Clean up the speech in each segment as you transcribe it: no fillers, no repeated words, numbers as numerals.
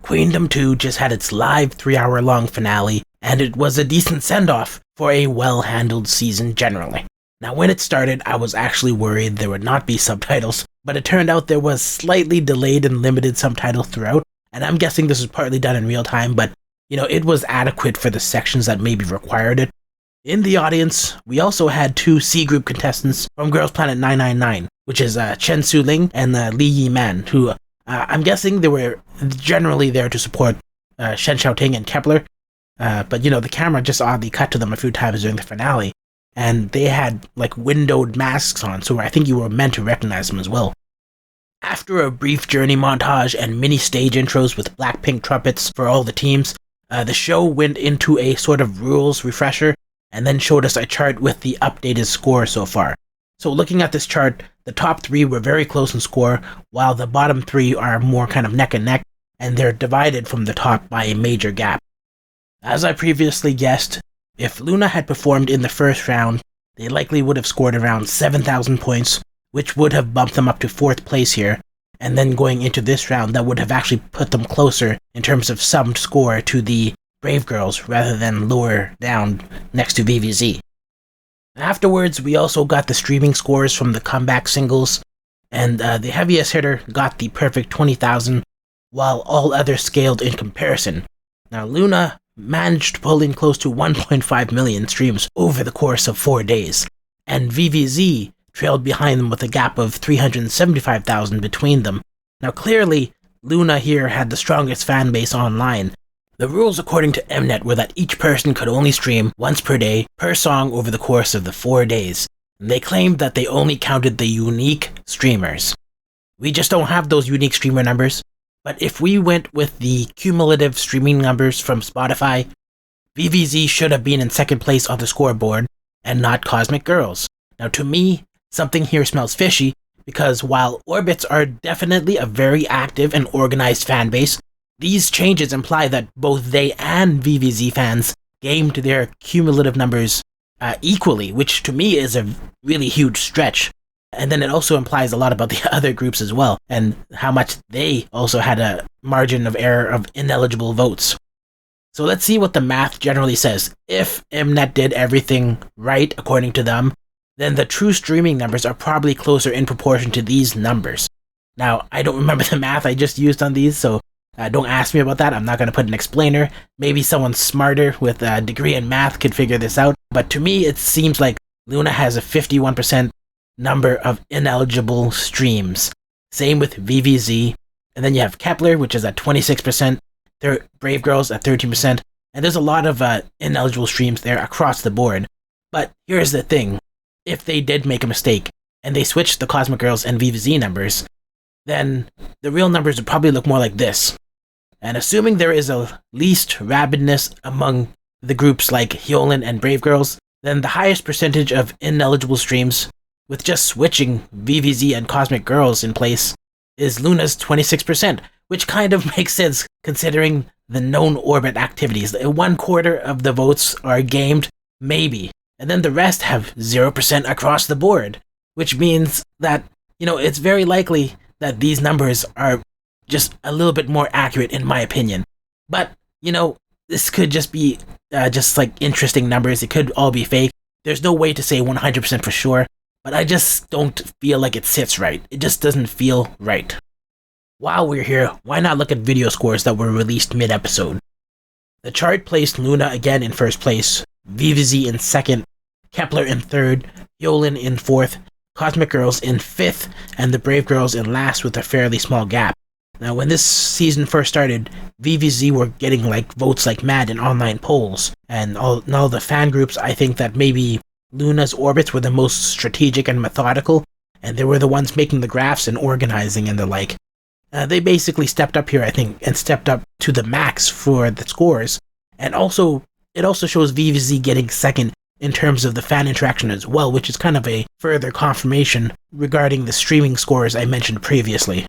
Queendom 2 just had its live 3-hour-long finale, and it was a decent send-off for a well-handled season generally. Now, when it started, I was actually worried there would not be subtitles, but it turned out there was slightly delayed and limited subtitles throughout, and I'm guessing this was partly done in real time, but, it was adequate for the sections that maybe required it. In the audience, we also had 2 C Group contestants from Girls Planet 999, which is Chen Su-ling and Li Yi-man, who I'm guessing they were generally there to support Shen Xiaoting and Kep1er, but the camera just oddly cut to them a few times during the finale, and they had windowed masks on, so I think you were meant to recognize them as well. After a brief journey montage and mini stage intros with Blackpink trumpets for all the teams, the show went into a sort of rules refresher and then showed us a chart with the updated score so far. So looking at this chart, the top 3 were very close in score, while the bottom 3 are more kind of neck and neck, and they're divided from the top by a major gap. As I previously guessed, if LOONA had performed in the first round, they likely would have scored around 7,000 points, which would have bumped them up to 4th place here, and then going into this round, that would have actually put them closer in terms of summed score to the Brave Girls rather than lower down next to VIVIZ. Afterwards, we also got the streaming scores from the comeback singles, and the heaviest hitter got the perfect 20,000, while all others scaled in comparison. Now, LOONA managed to pull in close to 1.5 million streams over the course of 4 days, and VIVIZ trailed behind them with a gap of 375,000 between them. Now, clearly, LOONA here had the strongest fan base online. The rules according to Mnet were that each person could only stream once per day per song over the course of the 4 days. And they claimed that they only counted the unique streamers. We just don't have those unique streamer numbers, but if we went with the cumulative streaming numbers from Spotify, VIVIZ should have been in 2nd place on the scoreboard and not Cosmic Girls. Now, to me, something here smells fishy, because while Orbits are definitely a very active and organized fan base, these changes imply that both they and VIVIZ fans gamed their cumulative numbers equally, which to me is a really huge stretch. And then it also implies a lot about the other groups as well, and how much they also had a margin of error of ineligible votes. So let's see what the math generally says. If Mnet did everything right according to them, then the true streaming numbers are probably closer in proportion to these numbers. Now, I don't remember the math I just used on these, so don't ask me about that. I'm not going to put an explainer. Maybe someone smarter with a degree in math could figure this out. But to me, it seems like LOONA has a 51% number of ineligible streams. Same with VIVIZ. And then you have Kep1er, which is at 26%. Brave Girls at 13%. And there's a lot of ineligible streams there across the board. But here's the thing. If they did make a mistake, and they switched the Cosmic Girls and VIVIZ numbers, then the real numbers would probably look more like this. And assuming there is a least rabidness among the groups like Hyolyn and Brave Girls, then the highest percentage of ineligible streams, with just switching VIVIZ and Cosmic Girls in place, is LOONA's 26%, which kind of makes sense considering the known orbit activities. 1/4 of the votes are gamed, maybe, and then the rest have 0% across the board, which means that, it's very likely that these numbers are just a little bit more accurate in my opinion. But, this could just be interesting numbers. It could all be fake. There's no way to say 100% for sure, but I just don't feel like it sits right. It just doesn't feel right. While we're here, why not look at video scores that were released mid-episode? The chart placed LOONA again in 1st place, VIVIZ in 2nd, Kep1er in 3rd, Hyolyn in 4th, Cosmic Girls in 5th, and the Brave Girls in last with a fairly small gap. Now, when this season first started, VIVIZ were getting votes like mad in online polls, and all the fan groups, I think that maybe LOONA's orbits were the most strategic and methodical, and they were the ones making the graphs and organizing and the like. They basically stepped up here, I think, and stepped up to the max for the scores, and also it also shows VIVIZ getting 2nd in terms of the fan interaction as well, which is kind of a further confirmation regarding the streaming scores I mentioned previously.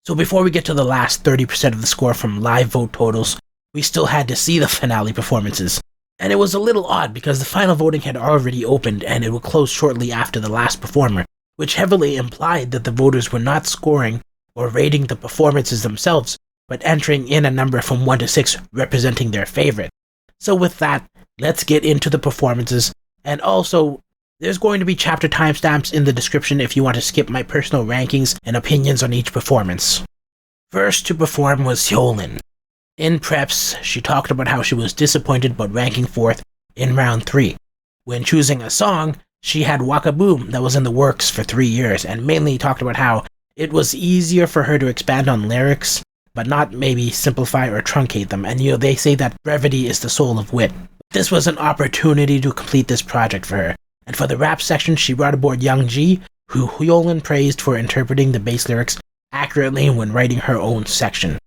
So before we get to the last 30% of the score from live vote totals, we still had to see the finale performances. And it was a little odd because the final voting had already opened and it would close shortly after the last performer, which heavily implied that the voters were not scoring or rating the performances themselves, but entering in a number from 1 to 6 representing their favorite. So with that, let's get into the performances, and also, there's going to be chapter timestamps in the description if you want to skip my personal rankings and opinions on each performance. First to perform was Hyolyn. In preps, she talked about how she was disappointed about ranking 4th in round 3. When choosing a song, she had Waka that was in the works for 3 years, and mainly talked about how it was easier for her to expand on lyrics, but not maybe simplify or truncate them, and they say that brevity is the soul of wit. This was an opportunity to complete this project for her, and for the rap section she brought aboard Young G, who Hyolyn praised for interpreting the bass lyrics accurately when writing her own section.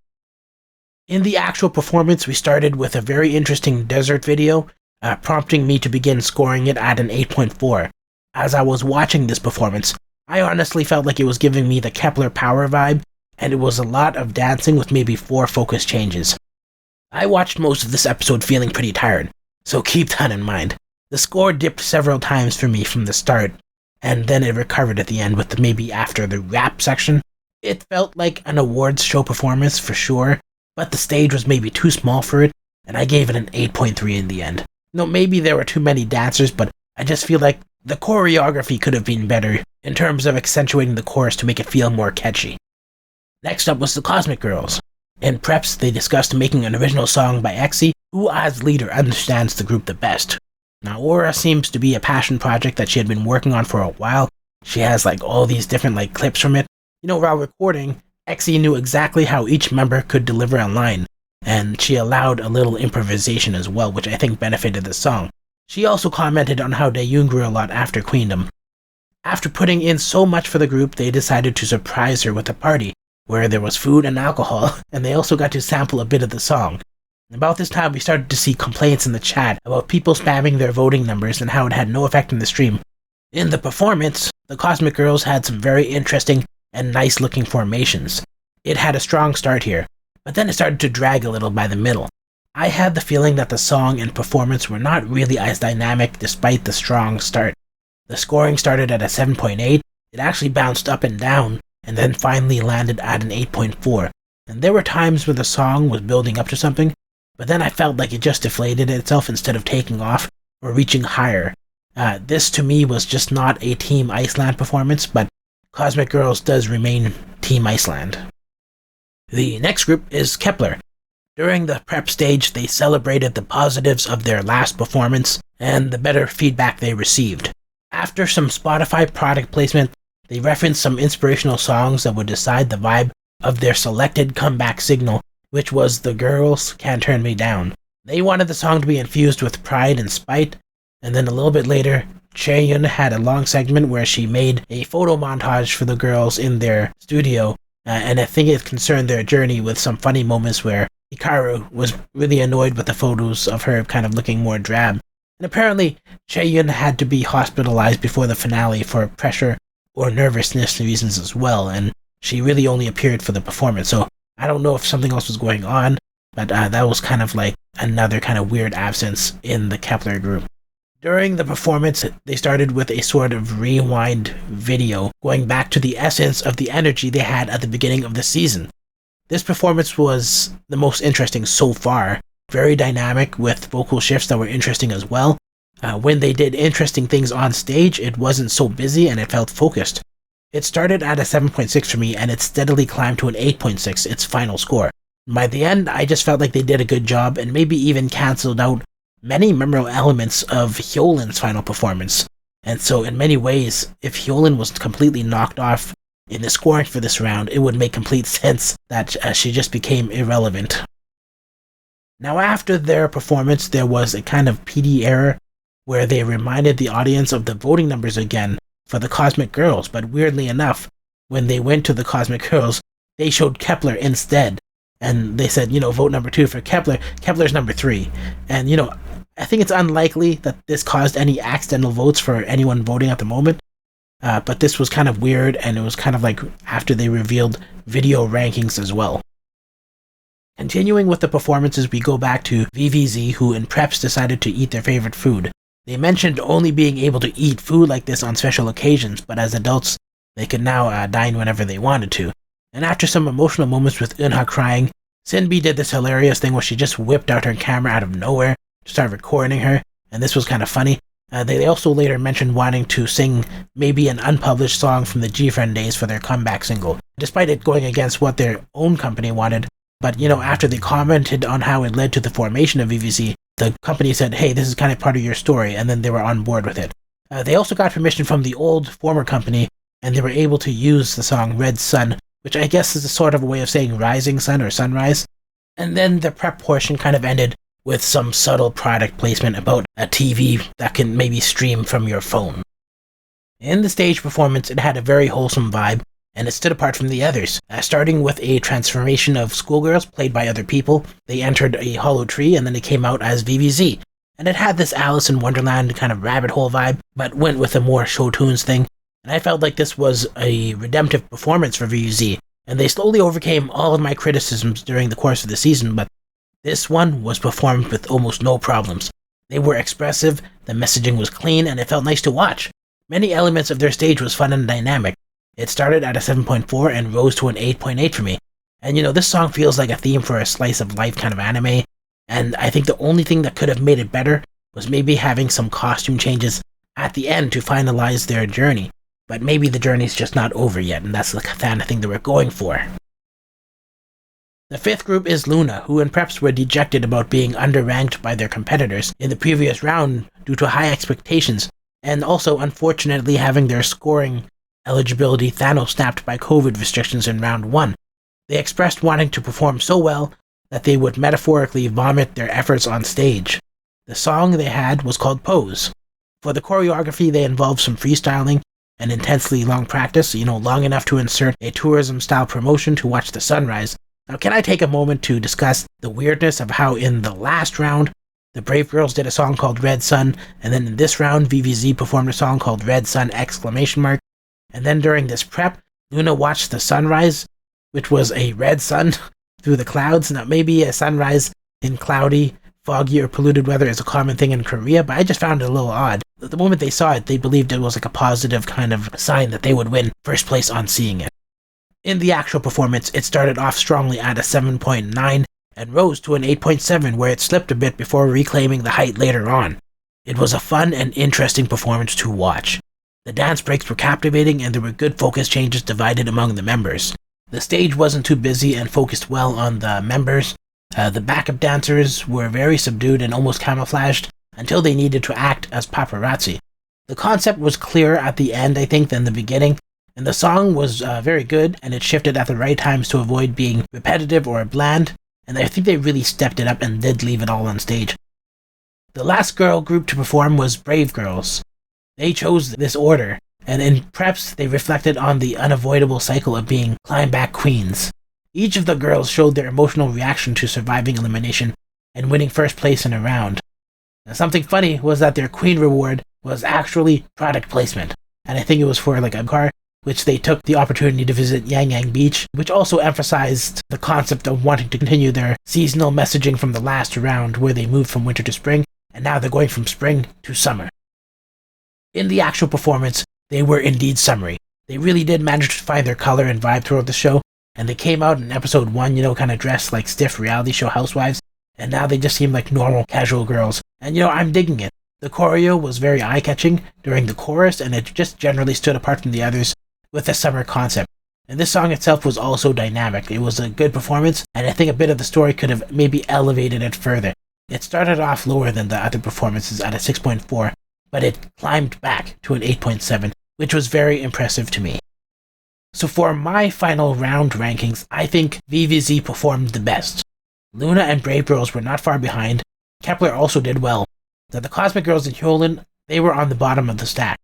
In the actual performance, we started with a very interesting desert video, prompting me to begin scoring it at an 8.4. As I was watching this performance, I honestly felt like it was giving me the Kep1er power vibe, and it was a lot of dancing with maybe 4 focus changes. I watched most of this episode feeling pretty tired, so keep that in mind. The score dipped several times for me from the start, and then it recovered at the end with maybe after the rap section. It felt like an awards show performance for sure, but the stage was maybe too small for it, and I gave it an 8.3 in the end. Maybe there were too many dancers, but I just feel like the choreography could have been better in terms of accentuating the chorus to make it feel more catchy. Next up was the Cosmic Girls. In preps, they discussed making an original song by Exy, who as leader understands the group the best. Now, Aura seems to be a passion project that she had been working on for a while. She has all these different clips from it. While recording, Exy knew exactly how each member could deliver a line, and she allowed a little improvisation as well, which I think benefited the song. She also commented on how Daeyoon grew a lot after Queendom. After putting in so much for the group, they decided to surprise her with a party, where there was food and alcohol, and they also got to sample a bit of the song. About this time, we started to see complaints in the chat about people spamming their voting numbers and how it had no effect in the stream. In the performance, the Cosmic Girls had some very interesting and nice-looking formations. It had a strong start here, but then it started to drag a little by the middle. I had the feeling that the song and performance were not really as dynamic despite the strong start. The scoring started at a 7.8, it actually bounced up and down, and then finally landed at an 8.4. And there were times where the song was building up to something, but then I felt like it just deflated itself instead of taking off or reaching higher. This to me was just not a Team Iceland performance, but Cosmic Girls does remain Team Iceland. The next group is Kep1er. During the prep stage, they celebrated the positives of their last performance and the better feedback they received. After some Spotify product placement, they referenced some inspirational songs that would decide the vibe of their selected comeback signal, which was The Girls Can't Turn Me Down. They wanted the song to be infused with pride and spite, and then a little bit later, Chaeyoung had a long segment where she made a photo montage for the girls in their studio, and I think it concerned their journey with some funny moments where Hikaru was really annoyed with the photos of her kind of looking more drab. And apparently, Chaeyoung had to be hospitalized before the finale for pressure or nervousness reasons as well, and she really only appeared for the performance, so I don't know if something else was going on, but that was kind of like another kind of weird absence in the Kep1er group. During the performance, they started with a sort of rewind video, going back to the essence of the energy they had at the beginning of the season. This performance was the most interesting so far, very dynamic with vocal shifts that were interesting as well. When they did interesting things on stage, it wasn't so busy and it felt focused. It started at a 7.6 for me and it steadily climbed to an 8.6, its final score. By the end, I just felt like they did a good job and maybe even cancelled out many memorable elements of Hyolyn's final performance. And so in many ways, if Hyolyn was completely knocked off in the scoring for this round, it would make complete sense that she just became irrelevant. Now after their performance, there was a kind of PD error where they reminded the audience of the voting numbers again for the Cosmic Girls, but weirdly enough, when they went to the Cosmic Girls, they showed Kep1er instead. And they said, vote number 2 for Kep1er. Kep1er's number 3. And, I think it's unlikely that this caused any accidental votes for anyone voting at the moment. But this was kind of weird, and it was kind of like after they revealed video rankings as well. Continuing with the performances, we go back to VIVIZ, who in preps decided to eat their favorite food. They mentioned only being able to eat food like this on special occasions, but as adults, they could now dine whenever they wanted to. And after some emotional moments with Eunha crying, Cindy did this hilarious thing where she just whipped out her camera out of nowhere to start recording her, and this was kind of funny. They also later mentioned wanting to sing maybe an unpublished song from the G-Friend days for their comeback single, despite it going against what their own company wanted. But, after they commented on how it led to the formation of VIVIZ, the company said, hey, this is kind of part of your story, and then they were on board with it. They also got permission from the old former company, and they were able to use the song Red Sun, which I guess is a sort of a way of saying rising sun or sunrise. And then the prep portion kind of ended with some subtle product placement about a TV that can maybe stream from your phone. In the stage performance, it had a very wholesome vibe, and it stood apart from the others, starting with a transformation of schoolgirls played by other people. They entered a hollow tree, and then they came out as VIVIZ. And it had this Alice in Wonderland kind of rabbit hole vibe, but went with a more show tunes thing. And I felt like this was a redemptive performance for VIVIZ, and they slowly overcame all of my criticisms during the course of the season, but this one was performed with almost no problems. They were expressive, the messaging was clean, and it felt nice to watch. Many elements of their stage was fun and dynamic. It started at a 7.4 and rose to an 8.8 for me. And this song feels like a theme for a slice of life kind of anime, and I think the only thing that could have made it better was maybe having some costume changes at the end to finalize their journey. But maybe the journey's just not over yet, and that's the kind of thing that we're going for. The fifth group is LOONA, who in preps were dejected about being underranked by their competitors in the previous round due to high expectations, and also unfortunately having their scoring eligibility Thanos-snapped by COVID restrictions in round 1. They expressed wanting to perform so well that they would metaphorically vomit their efforts on stage. The song they had was called Pose. For the choreography, they involved some freestyling and intensely long practice, long enough to insert a tourism-style promotion to watch the sunrise. Now, can I take a moment to discuss the weirdness of how in the last round, the Brave Girls did a song called Red Sun, and then in this round, VIVIZ performed a song called Red Sun ! And then during this prep, LOONA watched the sunrise, which was a red sun through the clouds. Now, maybe a sunrise in cloudy, foggy, or polluted weather is a common thing in Korea, but I just found it a little odd. The moment they saw it, they believed it was like a positive kind of sign that they would win first place on seeing it. In the actual performance, it started off strongly at a 7.9 and rose to an 8.7, where it slipped a bit before reclaiming the height later on. It was a fun and interesting performance to watch. The dance breaks were captivating, and there were good focus changes divided among the members. The stage wasn't too busy and focused well on the members. The backup dancers were very subdued and almost camouflaged until they needed to act as paparazzi. The concept was clearer at the end, I think, than the beginning, and the song was very good, and it shifted at the right times to avoid being repetitive or bland, and I think they really stepped it up and did leave it all on stage. The last girl group to perform was Brave Girls. They chose this order, and in preps they reflected on the unavoidable cycle of being climb-back queens. Each of the girls showed their emotional reaction to surviving elimination and winning first place in a round. Now, something funny was that their queen reward was actually product placement, and I think it was for like a car, which they took the opportunity to visit Yang Yang Beach, which also emphasized the concept of wanting to continue their seasonal messaging from the last round where they moved from winter to spring, and now they're going from spring to summer. In the actual performance, they were indeed summery. They really did manage to find their color and vibe throughout the show, and they came out in episode 1, kind of dressed like stiff reality show housewives, and now they just seem like normal, casual girls. And I'm digging it. The choreo was very eye-catching during the chorus, and it just generally stood apart from the others with the summer concept. And this song itself was also dynamic. It was a good performance, and I think a bit of the story could have maybe elevated it further. It started off lower than the other performances at a 6.4, but it climbed back to an 8.7, which was very impressive to me. So for my final round rankings, I think VIVIZ performed the best. LOONA and Brave Girls were not far behind. Kep1er also did well. The Cosmic Girls and Hyolyn, they were on the bottom of the stack.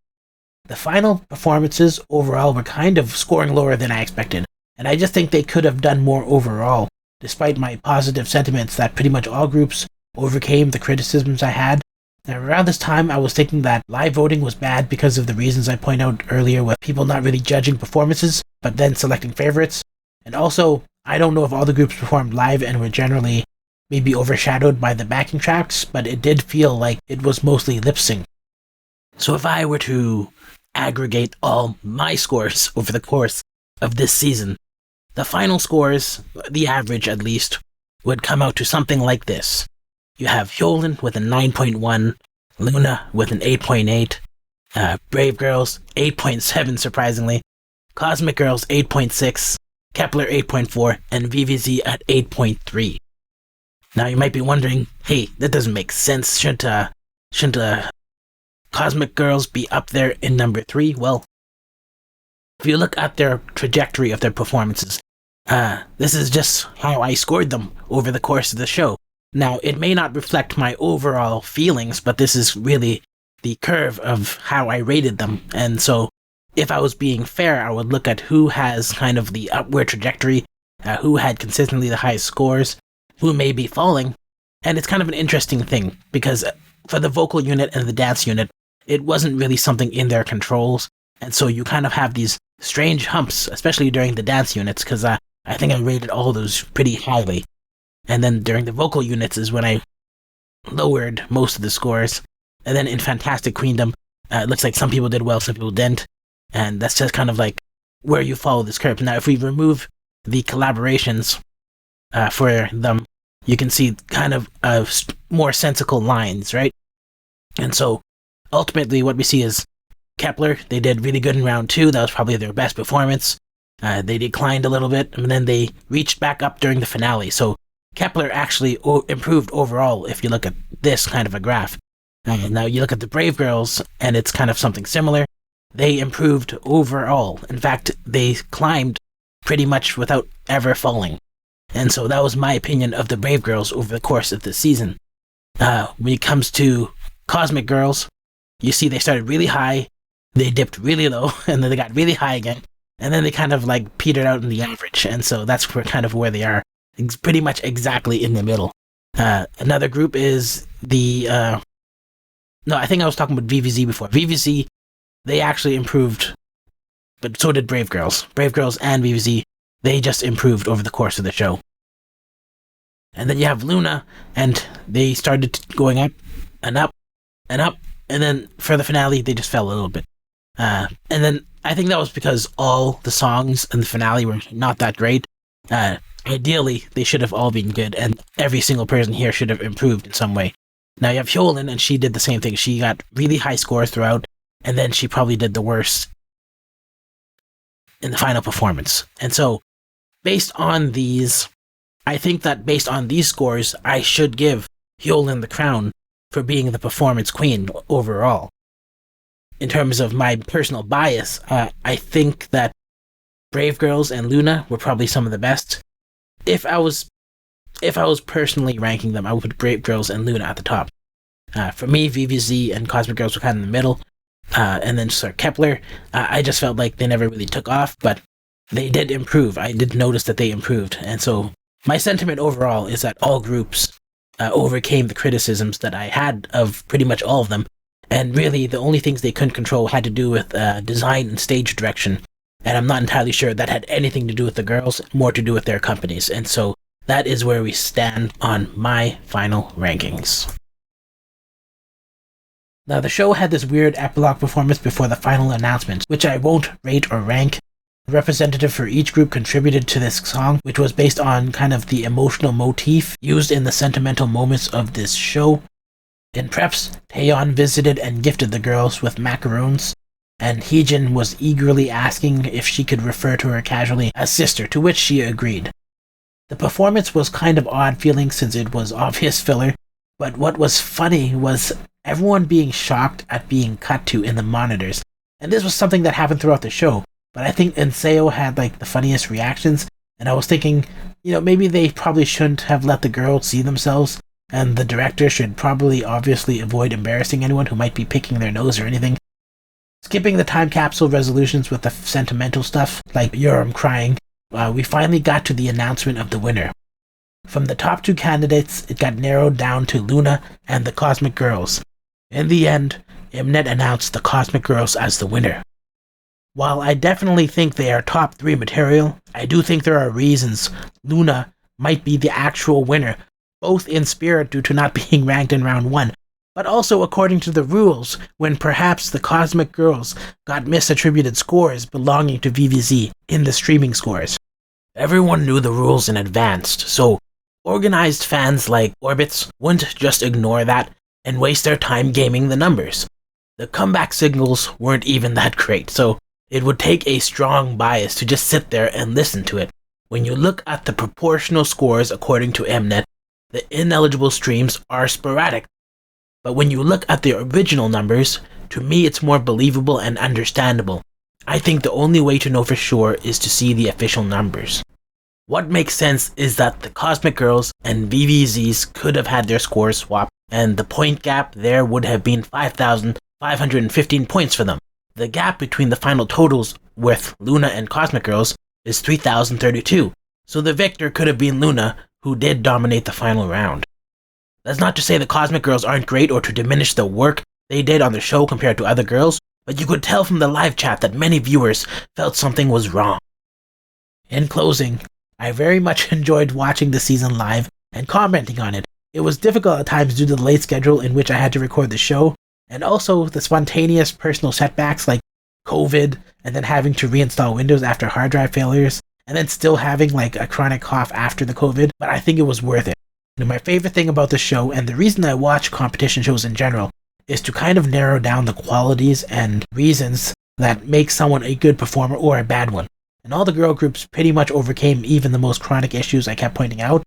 The final performances overall were kind of scoring lower than I expected, and I just think they could have done more overall, despite my positive sentiments that pretty much all groups overcame the criticisms I had. Now, around this time, I was thinking that live voting was bad because of the reasons I pointed out earlier with people not really judging performances, but then selecting favorites. And also, I don't know if all the groups performed live and were generally maybe overshadowed by the backing tracks, but it did feel like it was mostly lip sync. So if I were to aggregate all my scores over the course of this season, the final scores, the average at least, would come out to something like this. You have Hyolyn with a 9.1, LOONA with an 8.8, Brave Girls 8.7 surprisingly, Cosmic Girls 8.6, Kep1er 8.4, and VIVIZ at 8.3. Now you might be wondering, hey, that doesn't make sense. Shouldn't Cosmic Girls be up there in number 3? Well, if you look at their trajectory of their performances, this is just how I scored them over the course of the show. Now, it may not reflect my overall feelings, but this is really the curve of how I rated them. And so, if I was being fair, I would look at who has kind of the upward trajectory, who had consistently the highest scores, who may be falling. And it's kind of an interesting thing, because for the vocal unit and the dance unit, it wasn't really something in their controls. And so you kind of have these strange humps, especially during the dance units, because I think I rated all those pretty highly. And then during the vocal units is when I lowered most of the scores. And then in Fantastic Queendom, it looks like some people did well, some people didn't. And that's just kind of like where you follow this curve. Now, if we remove the collaborations for them, you can see kind of more sensical lines, right? And so ultimately what we see is Kep1er, they did really good in round 2. That was probably their best performance. They declined a little bit, and then they reached back up during the finale. So Kep1er actually improved overall if you look at this kind of a graph. Now you look at the Brave Girls, and it's kind of something similar. They improved overall. In fact, they climbed pretty much without ever falling. And so that was my opinion of the Brave Girls over the course of the season. When it comes to Cosmic Girls, you see they started really high, they dipped really low, and then they got really high again, and then they kind of like petered out in the average. And so that's kind of where they are. It's pretty much exactly in the middle. Another group is the... No, I think I was talking about VIVIZ before. VIVIZ, they actually improved, but so did Brave Girls. Brave Girls and VIVIZ, they just improved over the course of the show. And then you have LOONA, and they started going up and up and up, and then for the finale, they just fell a little bit. And then I think that was because all the songs in the finale were not that great. Ideally, they should have all been good, and every single person here should have improved in some way. Now you have Hyolyn, and she did the same thing. She got really high scores throughout, and then she probably did the worst in the final performance. And so, based on these, I think that based on these scores, I should give Hyolyn the crown for being the performance queen overall. In terms of my personal bias, I think that Brave Girls and LOONA were probably some of the best. If I was personally ranking them, I would put Brave Girls and LOONA at the top. For me, VIVIZ and Cosmic Girls were kind of in the middle. And then Kep1er, I just felt like they never really took off, but they did improve. I did notice that they improved. And so my sentiment overall is that all groups overcame the criticisms that I had of pretty much all of them. And really, the only things they couldn't control had to do with design and stage direction. And I'm not entirely sure that had anything to do with the girls, more to do with their companies. And so that is where we stand on my final rankings. Now, the show had this weird epilogue performance before the final announcement, which I won't rate or rank. The representative for each group contributed to this song, which was based on kind of the emotional motif used in the sentimental moments of this show. In preps, Taeyeon visited and gifted the girls with macaroons, and Heejin was eagerly asking if she could refer to her casually as sister, to which she agreed. The performance was kind of odd feeling since it was obvious filler, but what was funny was everyone being shocked at being cut to in the monitors. And this was something that happened throughout the show, but I think Nseo had like the funniest reactions, and I was thinking, maybe they probably shouldn't have let the girls see themselves, and the director should probably obviously avoid embarrassing anyone who might be picking their nose or anything. Skipping the time capsule resolutions with the sentimental stuff, like Euram crying, we finally got to the announcement of the winner. From the top 2 candidates, it got narrowed down to LOONA and the Cosmic Girls. In the end, Mnet announced the Cosmic Girls as the winner. While I definitely think they are top 3 material, I do think there are reasons LOONA might be the actual winner, both in spirit due to not being ranked in round 1, but also according to the rules, when perhaps the Cosmic Girls got misattributed scores belonging to VIVIZ in the streaming scores. Everyone knew the rules in advance, so Organized fans like Orbits wouldn't just ignore that and waste their time gaming the numbers. The comeback signals weren't even that great, so it would take a strong bias to just sit there and listen to it. When you look at the proportional scores according to Mnet, the ineligible streams are sporadic. But when you look at the original numbers, to me it's more believable and understandable. I think the only way to know for sure is to see the official numbers. What makes sense is that the Cosmic Girls and VIVIZs could have had their scores swapped, and the point gap there would have been 5,515 points for them. The gap between the final totals with LOONA and Cosmic Girls is 3,032, so the victor could have been LOONA, who did dominate the final round. That's not to say the Cosmic Girls aren't great or to diminish the work they did on the show compared to other girls, but you could tell from the live chat that many viewers felt something was wrong. In closing, I very much enjoyed watching the season live and commenting on it. It was difficult at times due to the late schedule in which I had to record the show, and also the spontaneous personal setbacks like COVID, and then having to reinstall Windows after hard drive failures, and then still having like a chronic cough after the COVID, but I think it was worth it. And my favorite thing about the show, and the reason I watch competition shows in general, is to kind of narrow down the qualities and reasons that make someone a good performer or a bad one. And all the girl groups pretty much overcame even the most chronic issues I kept pointing out,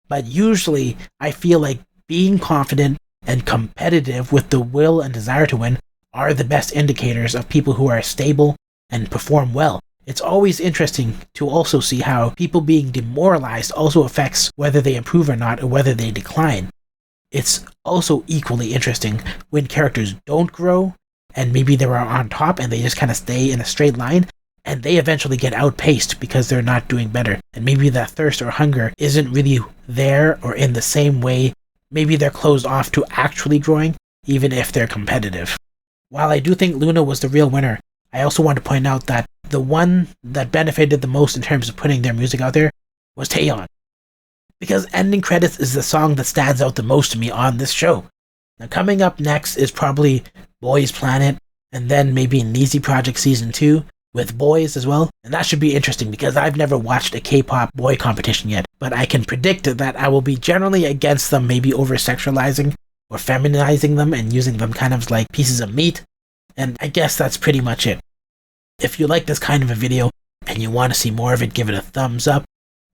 but usually I feel like being confident and competitive with the will and desire to win are the best indicators of people who are stable and perform well. It's always interesting to also see how people being demoralized also affects whether they improve or not, or whether they decline. It's also equally interesting when characters don't grow, and maybe they were on top and they just kind of stay in a straight line, and they eventually get outpaced because they're not doing better. And maybe that thirst or hunger isn't really there or in the same way. Maybe they're closed off to actually growing, even if they're competitive. While I do think LOONA was the real winner, I also want to point out that the one that benefited the most in terms of putting their music out there was Taeyeon. Because Ending Credits is the song that stands out the most to me on this show. Now coming up next is probably Boys Planet, and then maybe Neezy Project Season 2, with boys as well, and that should be interesting because I've never watched a K-pop boy competition yet, but I can predict that I will be generally against them maybe over-sexualizing or feminizing them and using them kind of like pieces of meat, and I guess that's pretty much it. If you like this kind of a video and you want to see more of it, give it a thumbs up.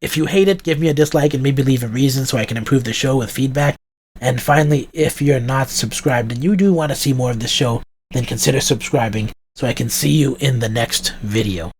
If you hate it, give me a dislike and maybe leave a reason so I can improve the show with feedback. And finally, if you're not subscribed and you do want to see more of this show, then consider subscribing so I can see you in the next video.